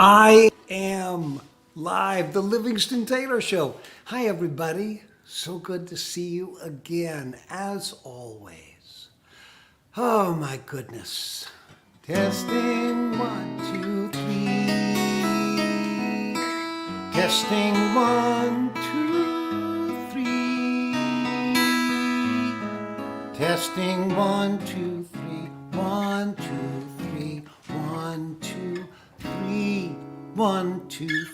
I am live, the Livingston Taylor Show. Hi, everybody. So good to see you again, as always. Oh, my goodness. Testing 1, 2, 3. Testing 1, 2, 3. Testing 1, 2, 3. 1, 2, 3. 1, 2, 3. 1, 2, 3.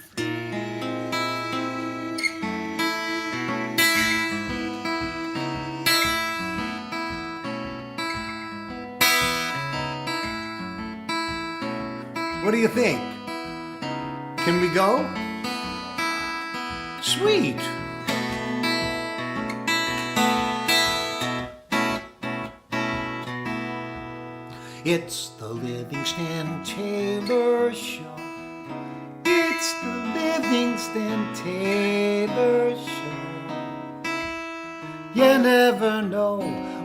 What do you think? Can we go? Sweet. It's the Livingston Taylor Show. It's the Livingston Taylor Show. You never know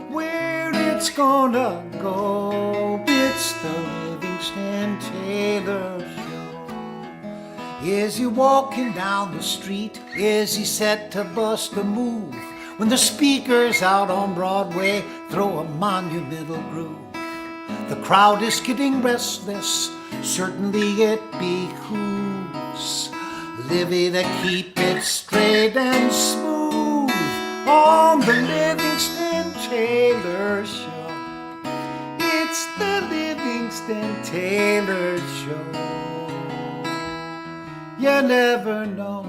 where it's gonna go. It's the Livingston Taylor Show. Is he walking down the street? Is he set to bust a move? When the speakers out on Broadway throw a monumental groove. The crowd is getting restless, certainly it behooves Livy to keep it straight and smooth on the Livingston Taylor Show. It's the Livingston Taylor Show. You never know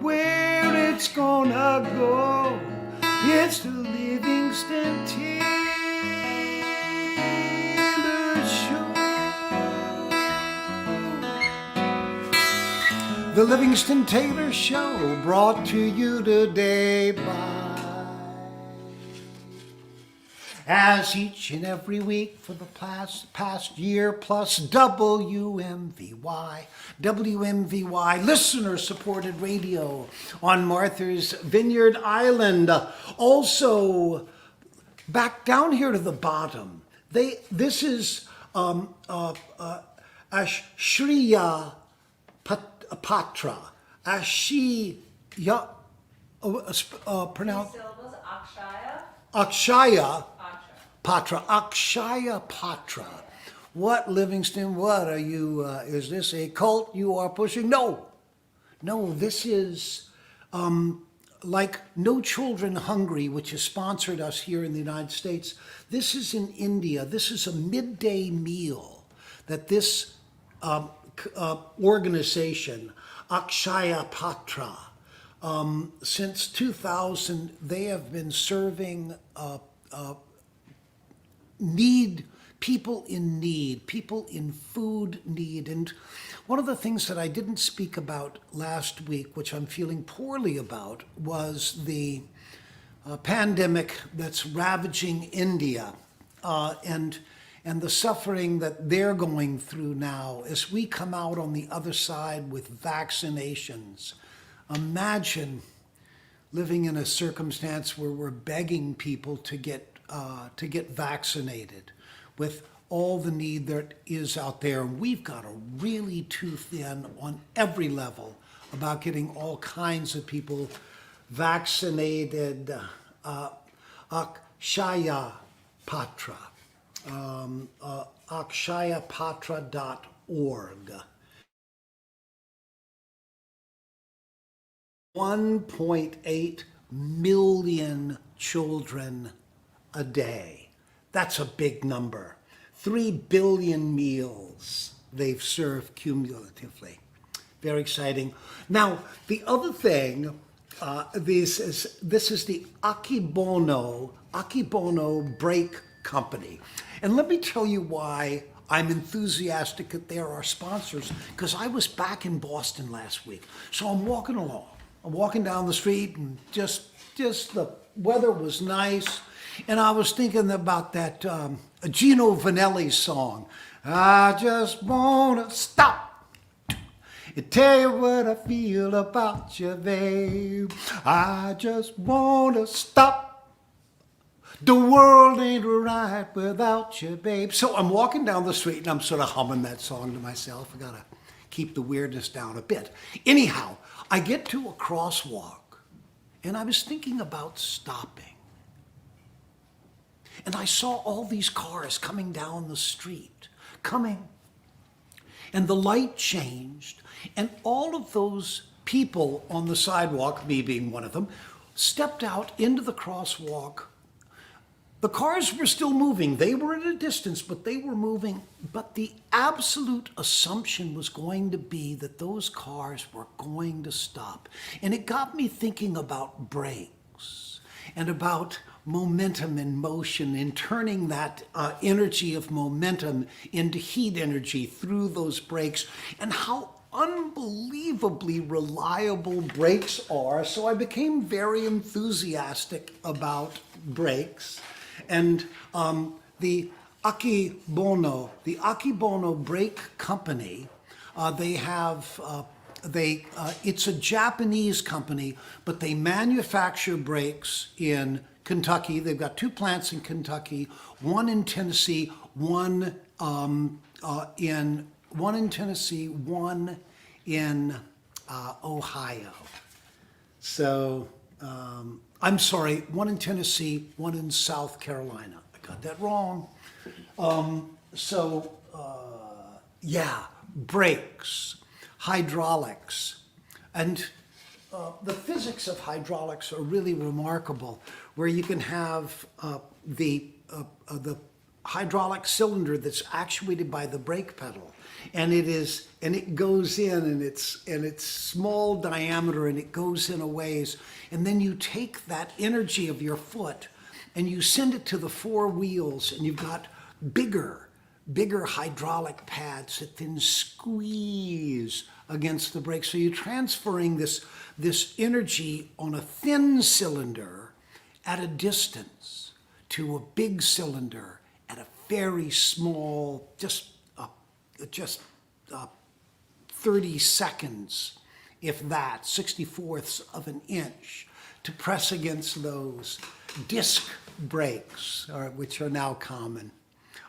where it's gonna go. It's the Livingston Taylor Show. The Livingston Taylor Show, brought to you today by, as each and every week for the past year plus, WMVY, listener-supported radio on Martha's Vineyard Island. Also, back down here to the bottom, this is Akshaya Patra. Akshaya, pronounce. Syllables, Akshaya. Akshaya Patra. Akshaya Patra. What, Livingston? What are you? Is this a cult you are pushing? No, this is like No Children Hungry, which has sponsored us here in the United States. This is in India. This is a midday meal that this organization, Akshaya Patra, since 2000, they have been serving people in food need. And one of the things that I didn't speak about last week, which I'm feeling poorly about, was the pandemic that's ravaging India, and the suffering that they're going through now as we come out on the other side with vaccinations. Imagine living in a circumstance where we're begging people to get vaccinated with all the need that is out there. And we've got to really tooth in on every level about getting all kinds of people vaccinated. Akshaya Patra. akshayapatra.org. 1.8 million children a day. That's a big number. 3 billion meals they've served cumulatively. Very exciting. Now, the other thing, this is the Akibono Brake Company. And let me tell you why I'm enthusiastic that they're our sponsors, because I was back in Boston last week. So I'm walking along. I'm walking down the street, and just the weather was nice. And I was thinking about that Gino Vanelli song, I just wanna stop and tell you what I feel about you, babe. I just wanna stop. The world ain't right without you, babe. So I'm walking down the street and I'm sort of humming that song to myself. I gotta keep the weirdness down a bit. Anyhow, I get to a crosswalk, and I was thinking about stopping. And I saw all these cars coming down the street, coming. And the light changed, and all of those people on the sidewalk, me being one of them, stepped out into the crosswalk. The cars were still moving. They were at a distance, but they were moving. But the absolute assumption was going to be that those cars were going to stop. And it got me thinking about brakes and about momentum and motion and turning that energy of momentum into heat energy through those brakes, and how unbelievably reliable brakes are. So I became very enthusiastic about brakes. And the Akebono Brake Company, it's a Japanese company, but they manufacture brakes in Kentucky. They've got 2 plants in Kentucky, one in Tennessee, one in Ohio. So, I'm sorry, one in Tennessee, one in South Carolina. I got that wrong. Brakes, hydraulics, and the physics of hydraulics are really remarkable, where you can have the hydraulic cylinder that's actuated by the brake pedal, and it goes in, and it's small diameter, and it goes in a ways, and then you take that energy of your foot and you send it to the 4 wheels, and you've got bigger hydraulic pads that then squeeze against the brake. So you're transferring this energy on a thin cylinder at a distance to a big cylinder at a very small, just 30 seconds, if that, 64ths of an inch, to press against those disc brakes, which are now common.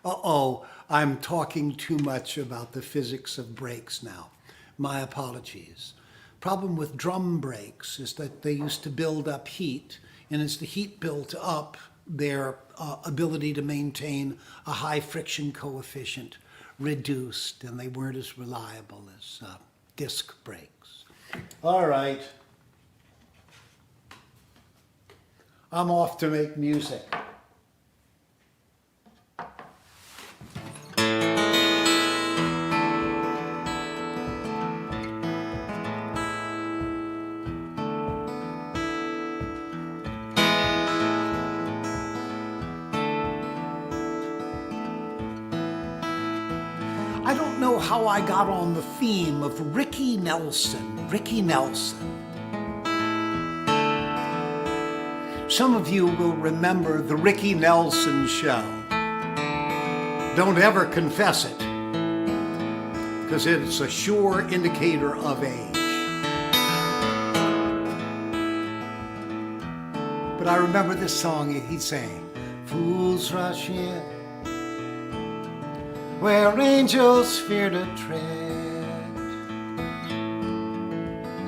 I'm talking too much about the physics of brakes now. My apologies. Problem with drum brakes is that they used to build up heat, and as the heat built up, their ability to maintain a high friction coefficient reduced, and they weren't as reliable as disc brakes. All right. I'm off to make music. I don't know how I got on the theme of Ricky Nelson. Ricky Nelson. Some of you will remember the Ricky Nelson Show. Don't ever confess it, because it's a sure indicator of age. But I remember this song he sang. Fools rush in where angels fear to tread.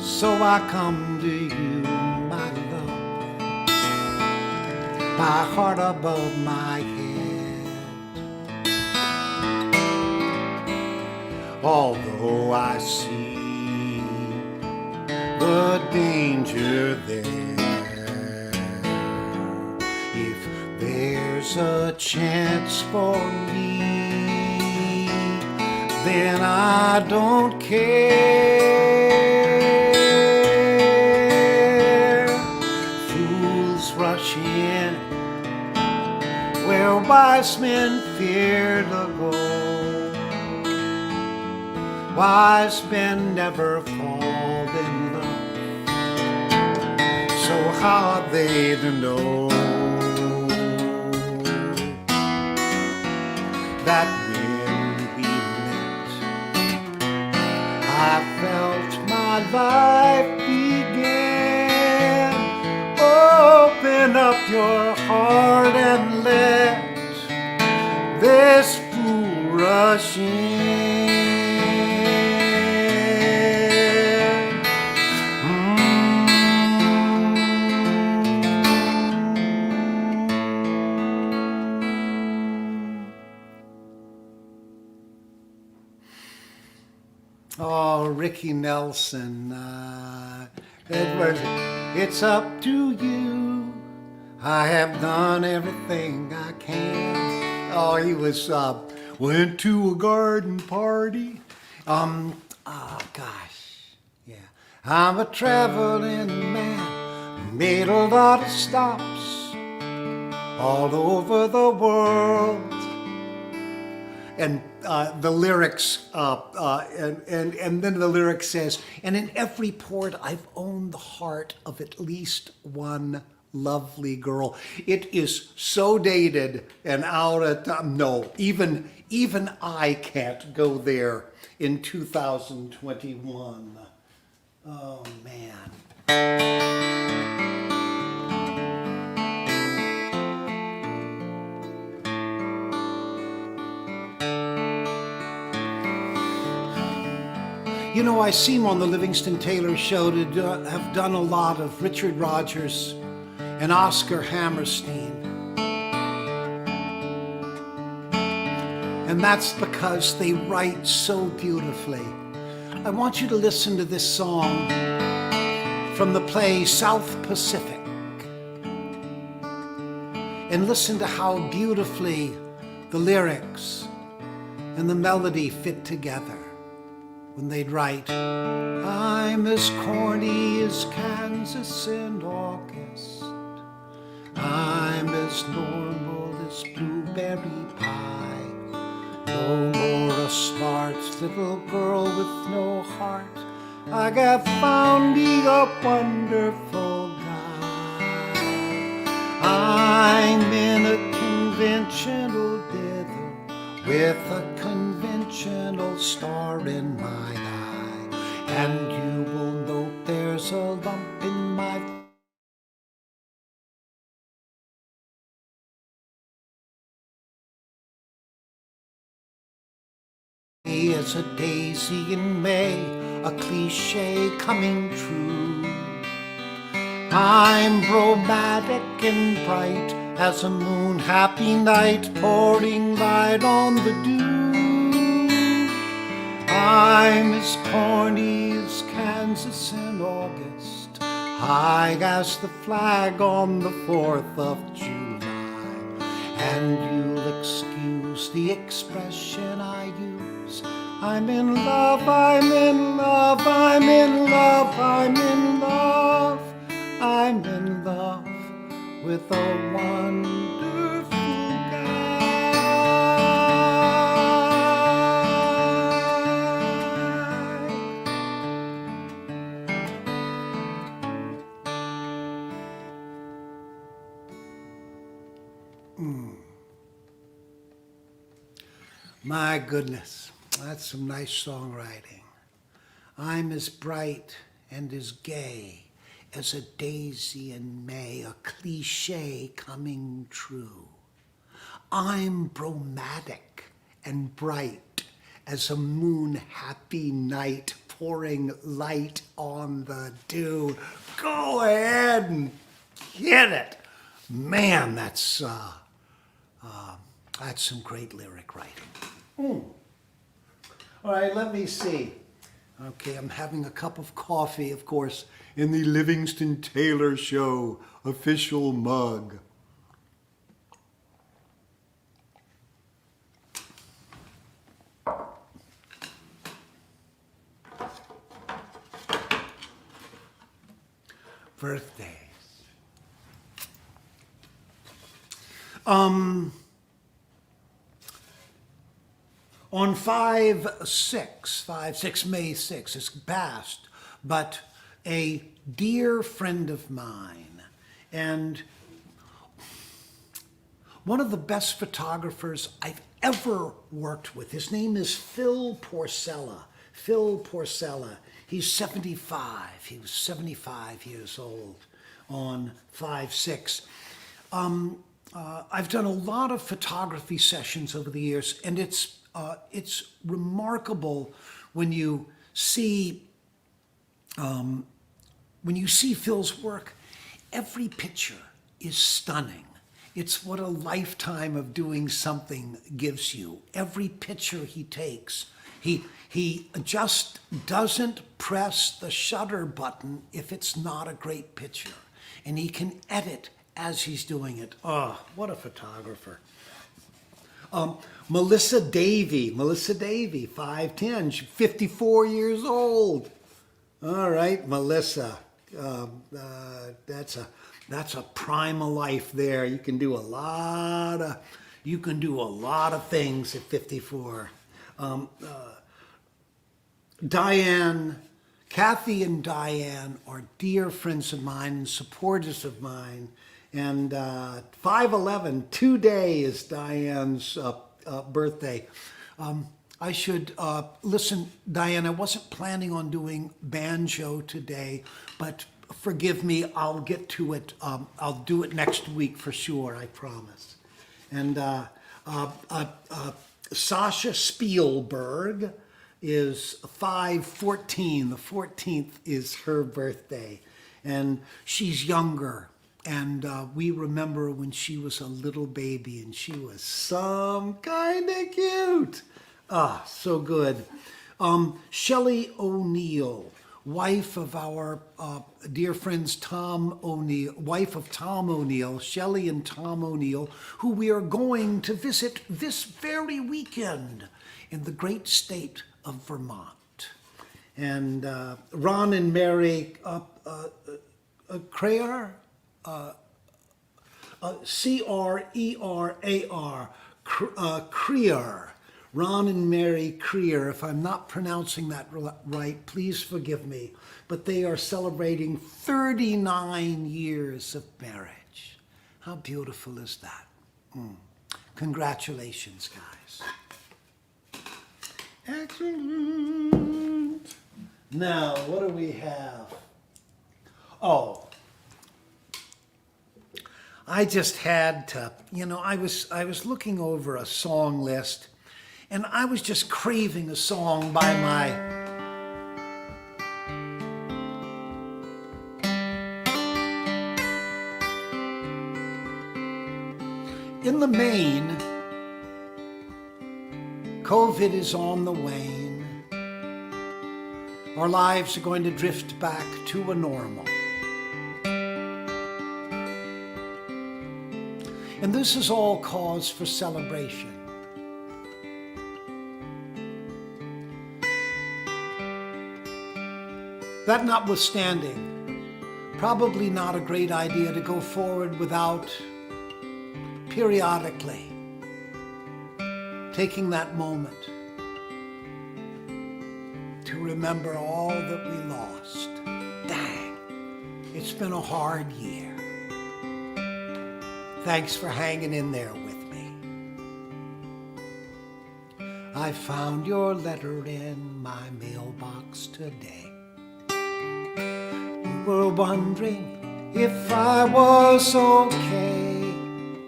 So I come to you, my love, my heart above my head. Although I see the danger there, if there's a chance for me, then I don't care. Fools rush in where wise men fear to go. Wise men never fall in love, so how are they to know that I felt my life begin? Open up your heart and let this fool rush in. Oh, Ricky Nelson. It's up to you. I have done everything I can. Oh, he was, went to a garden party. Oh gosh, yeah. I'm a traveling man, made a lot of stops all over the world. And the lyrics, and then the lyric says, and in every port I've owned the heart of at least one lovely girl. It is so dated and out of time. No, even I can't go there in 2021. Oh man. You know, I seem on the Livingston Taylor Show to have done a lot of Richard Rodgers and Oscar Hammerstein. And that's because they write so beautifully. I want you to listen to this song from the play South Pacific and listen to how beautifully the lyrics and the melody fit together. When they'd write, I'm as corny as Kansas in August. I'm as normal as blueberry pie. No more a smart little girl with no heart. I have found me a wonderful guy. I'm in a conventional dither with a conventional star in my eye, and you will note there's a lump in my as a daisy in May, a cliche coming true. I'm bromatic and bright as a moon happy night, pouring light on the dew. I'm as corny as Kansas in August, high as the flag on the 4th of July. And you'll excuse the expression I use. I'm in love, I'm in love, I'm in love, I'm in love, I'm in love with a wonderful guy. My goodness, that's some nice songwriting. I'm as bright and as gay as a daisy in May, a cliche coming true. I'm bromatic and bright as a moon happy night, pouring light on the dew. Go ahead and get it. Man, that's some great lyric writing. All right, let me see. Okay, I'm having a cup of coffee, of course, in the Livingston Taylor Show official mug. Birthdays. On 5/6, May 6, it's past, but a dear friend of mine and one of the best photographers I've ever worked with. His name is Phil Porcella. Phil Porcella. He's 75. He was 75 years old on 5/6. I've done a lot of photography sessions over the years, and it's remarkable when you see Phil's work. Every picture is stunning. It's what a lifetime of doing something gives you. Every picture he takes He just doesn't press the shutter button if it's not a great picture. And he can edit as he's doing it. Oh, what a photographer. Melissa Davey, 5'10", she's 54 years old. All right, Melissa, that's a prime of life there. You can do a lot of things at 54. Kathy and Diane are dear friends of mine and supporters of mine. And 5/11, today is Diane's birthday. I should, listen, Diane, I wasn't planning on doing banjo today, but forgive me, I'll get to it. I'll do it next week for sure, I promise. And Sasha Spielberg is 5/14. The 14th is her birthday. And she's younger. And we remember when she was a little baby and she was some kind of cute. Ah, so good. Shelley O'Neill, wife of our dear friends Tom O'Neill, wife of Tom O'Neill, Shelley and Tom O'Neill, who we are going to visit this very weekend in the great state of Vermont. And Ron and Mary Crerar, C-R-E-R-A-R, Crerar. Ron and Mary Crerar. If I'm not pronouncing that right, please forgive me. But they are celebrating 39 years of marriage. How beautiful is that? Congratulations, guys. Excellent. Now, what do we have? Oh, I just had to, I was looking over a song list, and I was just craving a song by in the main, COVID is on the wane. Our lives are going to drift back to a normal. And this is all cause for celebration. That notwithstanding, probably not a great idea to go forward without periodically taking that moment to remember all that we lost. Dang, it's been a hard year. Thanks for hanging in there with me. I found your letter in my mailbox today. You were wondering if I was okay.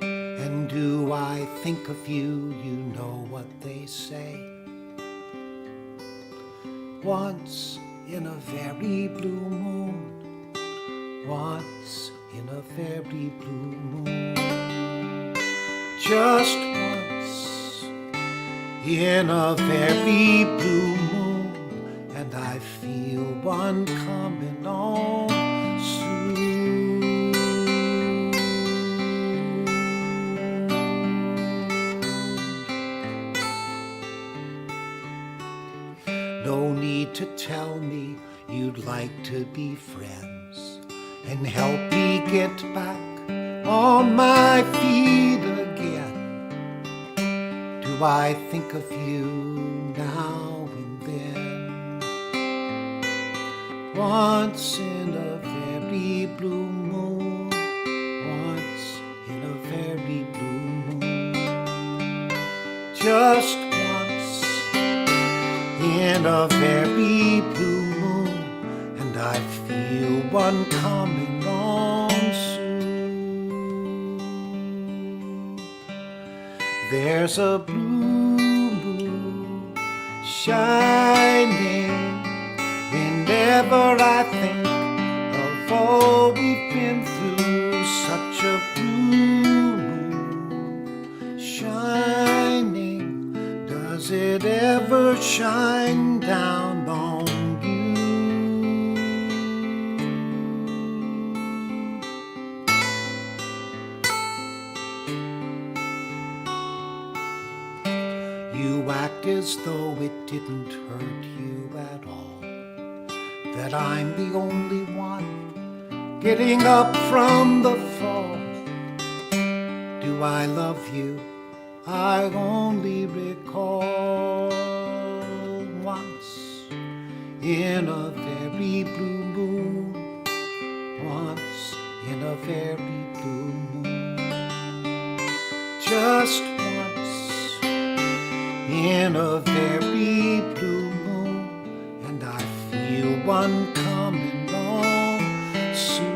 And do I think of you? You know what they say. Once in a very blue moon. Once in a very blue moon. Just once in a very blue moon, and I feel one coming on soon. No need to tell me you'd like to be friends and help me get back on my feet again. Do I think of you now and then? Once in a very blue moon. Once in a very blue moon. Just once in a very blue moon, and I feel one coming on soon. There's a blue moon shining whenever I think of all we've been through. Such a blue moon shining, does it ever ever shine down on you. You act as though it didn't hurt you at all, that I'm the only one getting up from the fall. Do I love you? I only recall once in a very blue moon, once in a very blue moon, just once in a very blue moon, and I feel one coming on soon.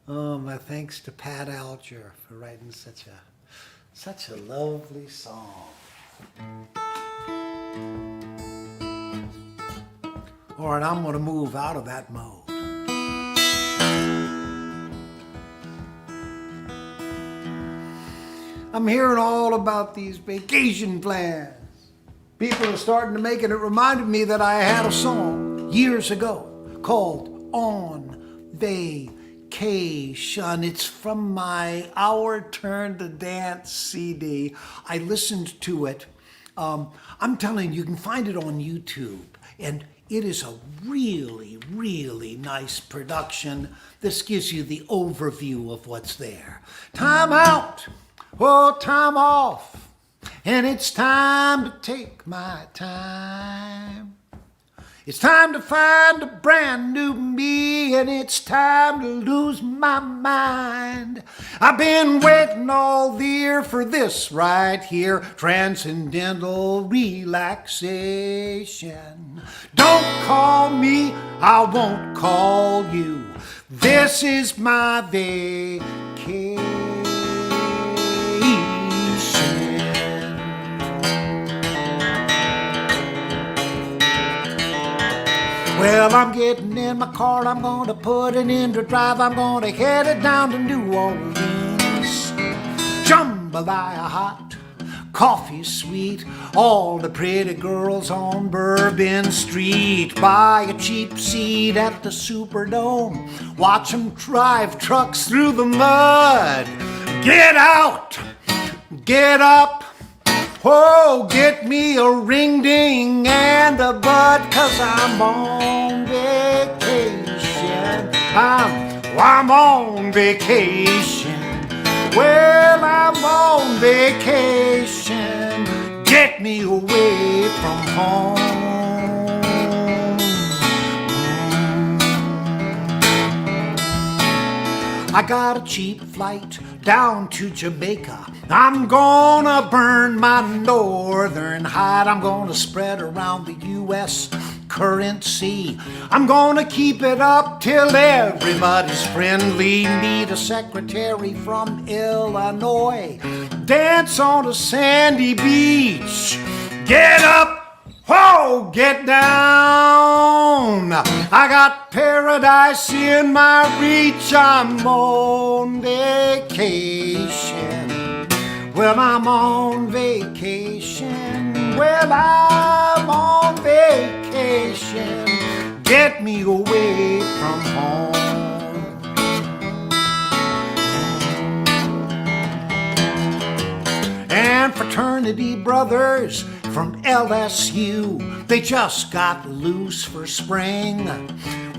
Oh, my thanks to Pat Alger for writing such a lovely song. All right, I'm going to move out of that mode. I'm hearing all about these vacation plans. People are starting to make it. It reminded me that I had a song years ago called On Vacation. It's from my Our Turn to Dance CD. I listened to it. I'm telling you, you can find it on YouTube. And it is a really, really nice production. This gives you the overview of what's there. Time out, oh, time off. And it's time to take my time. It's time to find a brand new me, and it's time to lose my mind. I've been waiting all the year for this right here, transcendental relaxation. Don't call me, I won't call you. This is my vacation. Well, I'm getting in my car, I'm gonna put it into drive, I'm gonna head it down to New Orleans. Jambalaya hot, coffee sweet, all the pretty girls on Bourbon Street. Buy a cheap seat at the Superdome, watch them drive trucks through the mud. Get out, get up, oh, get me a ring ding and a bud, 'cause I'm on vacation. I'm on vacation. Well, I'm on vacation. Get me away from home. I got a cheap flight down to Jamaica. I'm gonna burn my northern hide. I'm gonna spread around the U.S. currency. I'm gonna keep it up till everybody's friendly. Meet a secretary from Illinois. Dance on a sandy beach. Get up, whoa, get down. I got paradise in my reach. I'm on vacation. Well, I'm on vacation. Well, I'm on vacation. Get me away from home. And fraternity brothers from LSU, they just got loose for spring.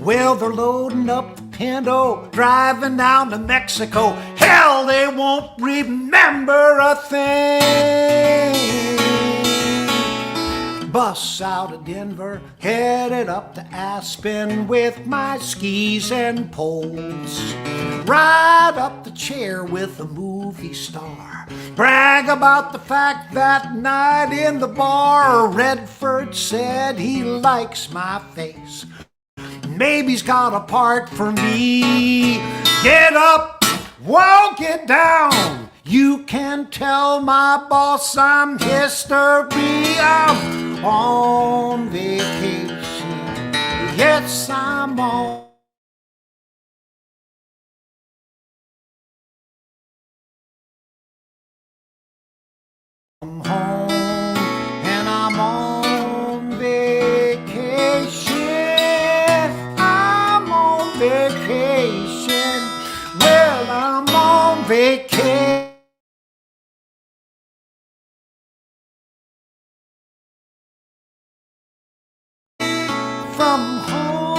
Well, they're loading up the Pinto, driving down to Mexico. Hell, they won't remember a thing. bus out of Denver, headed up to Aspen with my skis and poles. Ride up the chair with a movie star, brag about the fact that night in the bar Redford said he likes my face. Maybe he's got a part for me. Get up, walk it down. You can tell my boss I'm history. I'm on vacation. Yes, I'm on. I'm home and I'm on vacation. I'm on vacation. Well, I'm on vacation. From home.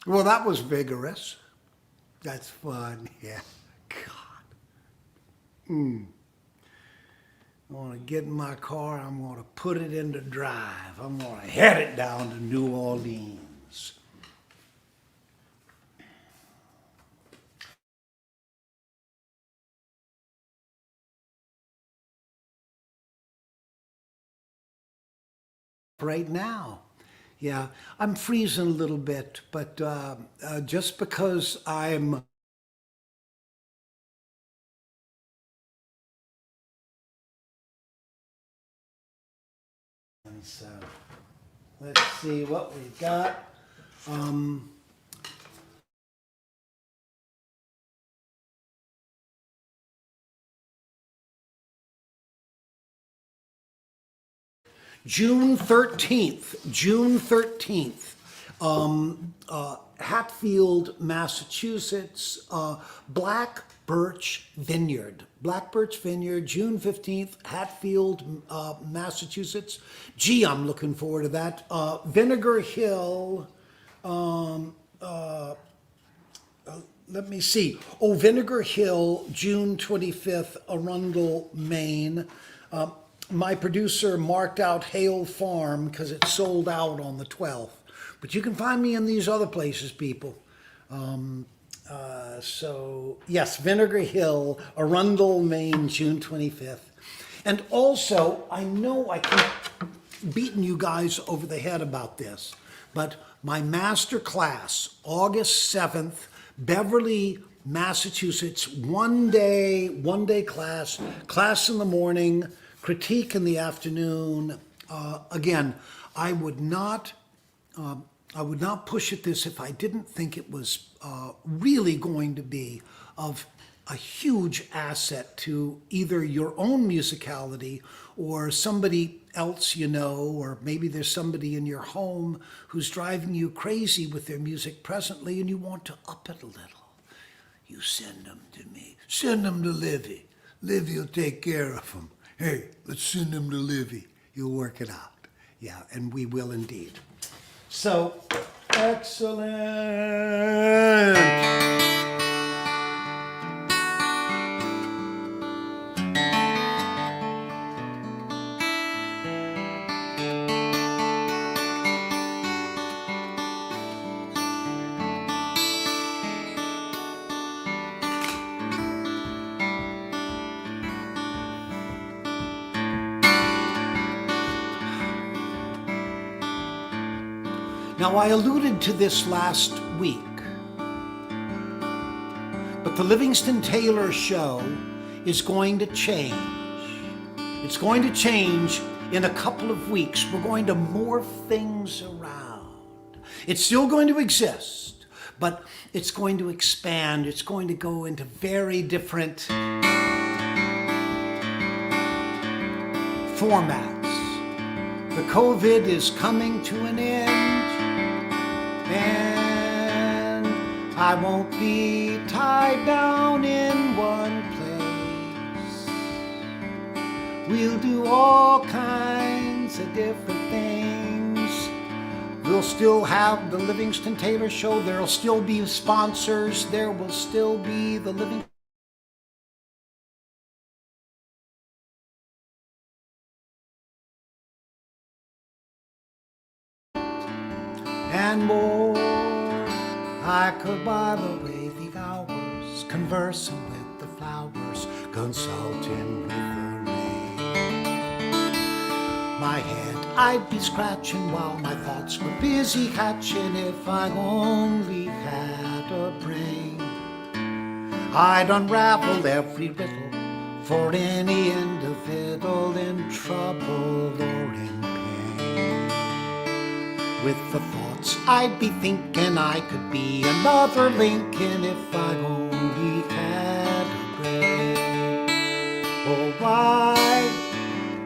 Well, that was vigorous. That's fun. Yeah. God. I want to get in my car. I'm going to put it into drive. I'm going to head it down to New Orleans. Right now. Yeah, I'm freezing a little bit, but just because I'm so let's see what we've got. June 13th, Hatfield, Massachusetts, Black Birch Vineyard, June 15th, Hatfield, Massachusetts. Gee, I'm looking forward to that. Vinegar Hill, let me see. Oh, Vinegar Hill, June 25th, Arundel, Maine. My producer marked out Hale Farm because it sold out on the 12th. But you can find me in these other places, people. So, yes, Vinegar Hill, Arundel, Maine, June 25th. And also, I know I keep beating you guys over the head about this, but my master class, August 7th, Beverly, Massachusetts, one day class in the morning, critique in the afternoon. Again, I would not push at this if I didn't think it was really going to be of a huge asset to either your own musicality or somebody else you know, or maybe there's somebody in your home who's driving you crazy with their music presently and you want to up it a little. You send them to me. Send them to Livy. Livy will take care of them. Hey, let's send them to Livy. You'll work it out. Yeah, and we will indeed. So, excellent. Now, I alluded to this last week, but the Livingston Taylor Show is going to change. It's going to change in a couple of weeks. We're going to morph things around. It's still going to exist, but it's going to expand. It's going to go into very different formats. The COVID is coming to an end. And I won't be tied down in one place. We'll do all kinds of different things. We'll still have the Livingston Taylor Show. There'll still be sponsors. There will still be the Livingston. And more. I could while away the hours, conversing with the flowers, consulting with the rain. My head I'd be scratching while my thoughts were busy hatching. If I only had a brain, I'd unravel every riddle for any individual in trouble or in pain. With the thoughts I'd be thinking, I could be another Lincoln if I only had a brain. Oh, I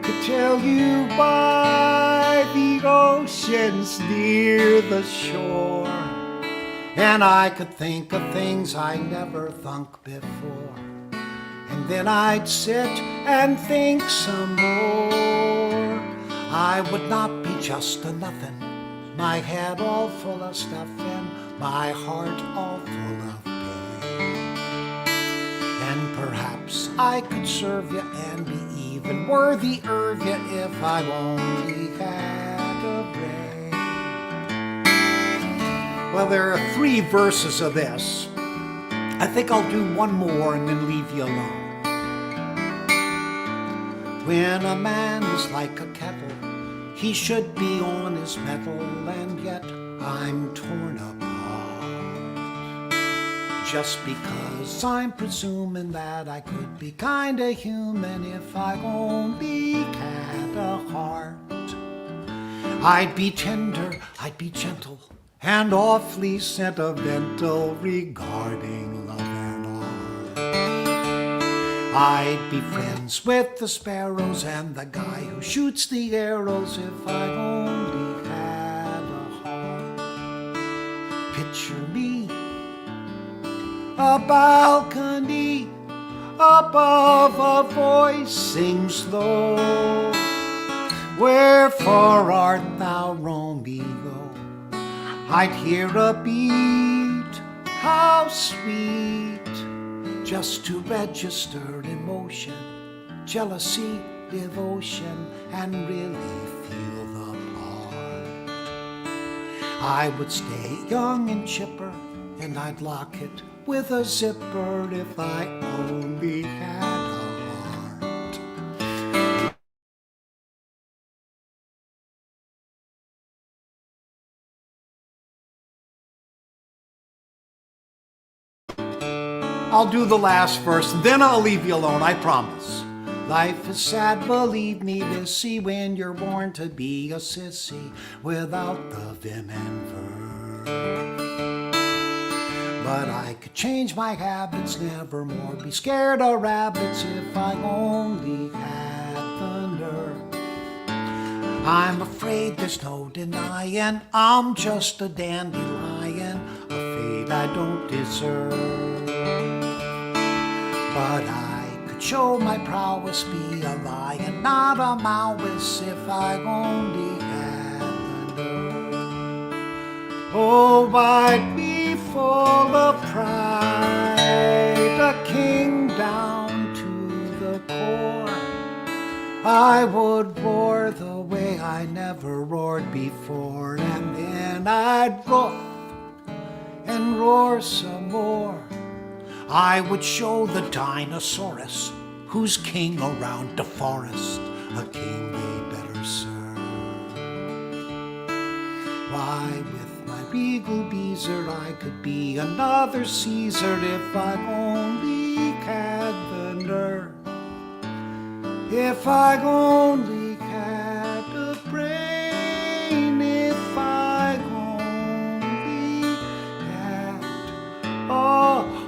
could tell you why the ocean's near the shore, and I could think of things I never thunk before, and then I'd sit and think some more. I would not be just a nothing, my head all full of stuff and my heart all full of pain. And perhaps I could serve you and be even worthy of you if I only had a brain. Well, there are 3 verses of this. I think I'll do one more and then leave you alone. When a man is like a kettle, he should be on his mettle, and yet I'm torn apart. Just because I'm presuming that I could be kinda human if I only had a heart. I'd be tender, I'd be gentle, and awfully sentimental regarding love and art. I'd be friends with the sparrows and the guy who shoots the arrows if I only had a heart. Picture me, a balcony above, a voice sings low. Wherefore art thou, Romeo? I'd hear a beat, how sweet, just to register emotion, jealousy, devotion, and really feel the part. I would stay young and chipper, and I'd lock it with a zipper if I only had a heart. I'll do the last verse, then I'll leave you alone, I promise. Life is sad, believe me, Missy, when you're born to be a sissy without the vim and verve. But I could change my habits, never more be scared of rabbits if I only had the nerve. I'm afraid there's no denying I'm just a dandelion, a fate I don't deserve. But I could show my prowess, be a lion, not a mouse, if I only had the nerve. Oh, I'd be full of pride, a king down to the core. I would roar the way I never roared before, and then I'd roar and roar some more. I would show the dinosaurus who's king around the forest, a king they better serve. Why, with my regal beezer, I could be another Caesar if I only had the nerve. If I only had a brain, if I only had a heart.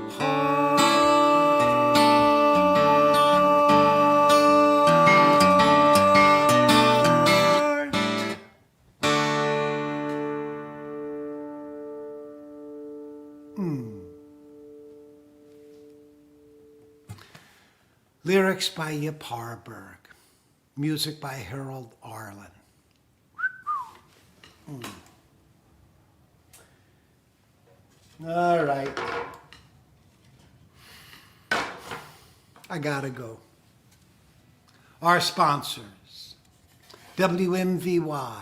Lyrics by Yip Harburg. Music by Harold Arlen. All right. I gotta go. Our sponsors, WMVY,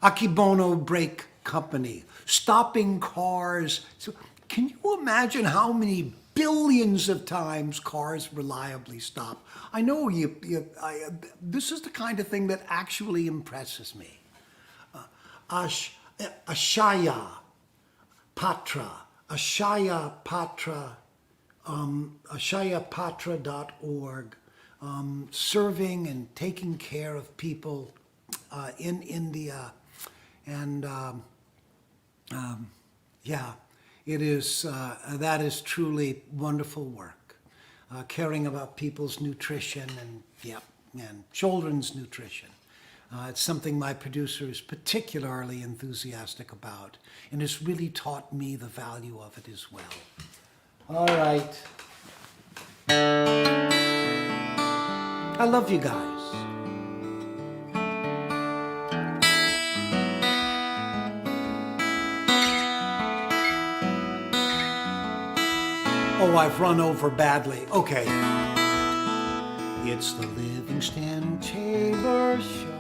Akibono Brake Company, stopping cars. So can you imagine how many billions of times cars reliably stop? I know this is the kind of thing that actually impresses me. Akshaya Patra, Akshaya Patra, akshayapatra.org, serving and taking care of people in India. And yeah, it is, that is truly wonderful work. Caring about people's nutrition and children's nutrition. It's something my producer is particularly enthusiastic about, and it's really taught me the value of it as well. All right. I love you guys. Oh, I've run over badly. Okay. It's the Livingston Taylor Show.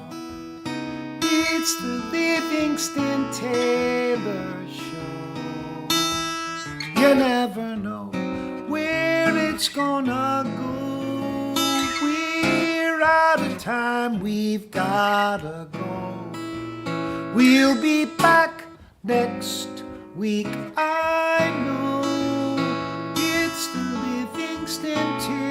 It's the Livingston Taylor Show. You never know where it's gonna go. We're out of time, we've gotta go. We'll be back next week, I know. It's the Livingston Taylor Show.